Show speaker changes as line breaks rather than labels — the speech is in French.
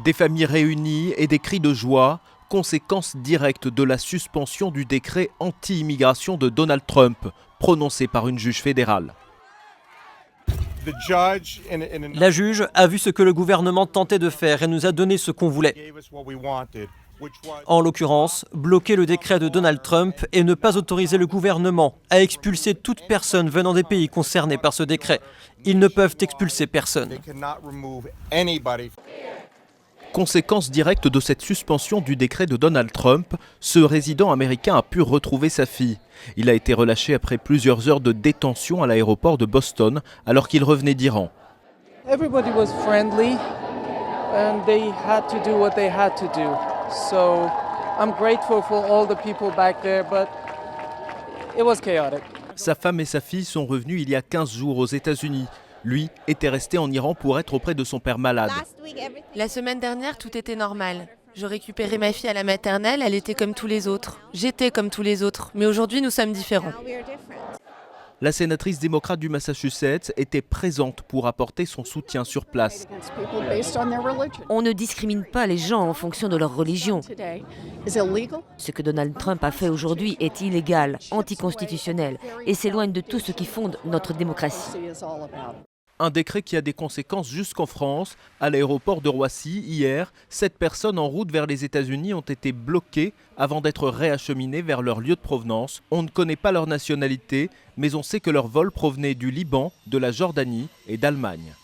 Des familles réunies et des cris de joie, conséquence directe de la suspension du décret anti-immigration de Donald Trump, prononcé par une juge fédérale.
La juge a vu ce que le gouvernement tentait de faire et nous a donné ce qu'on voulait. En l'occurrence, bloquer le décret de Donald Trump et ne pas autoriser le gouvernement à expulser toute personne venant des pays concernés par ce décret. Ils ne peuvent expulser personne.
Conséquence directe de cette suspension du décret de Donald Trump, ce résident américain a pu retrouver sa fille. Il a été relâché après plusieurs heures de détention à l'aéroport de Boston alors qu'il revenait d'Iran.
Everybody was friendly and they had to do what they had to do. So I'm grateful for all the people back there, but it was chaotic.
Sa femme et sa fille sont revenus il y a 15 jours aux États-Unis. Lui était resté en Iran pour être auprès de son père malade.
La semaine dernière, tout était normal. Je récupérais ma fille à la maternelle, elle était comme tous les autres. J'étais comme tous les autres, mais aujourd'hui nous sommes différents.
La sénatrice démocrate du Massachusetts était présente pour apporter son soutien sur place.
On ne discrimine pas les gens en fonction de leur religion. Ce que Donald Trump a fait aujourd'hui est illégal, anticonstitutionnel et s'éloigne de tout ce qui fonde notre démocratie.
Un décret qui a des conséquences jusqu'en France. À l'aéroport de Roissy, hier, 7 personnes en route vers les États-Unis ont été bloquées avant d'être réacheminées vers leur lieu de provenance. On ne connaît pas leur nationalité, mais on sait que leur vol provenait du Liban, de la Jordanie et d'Allemagne.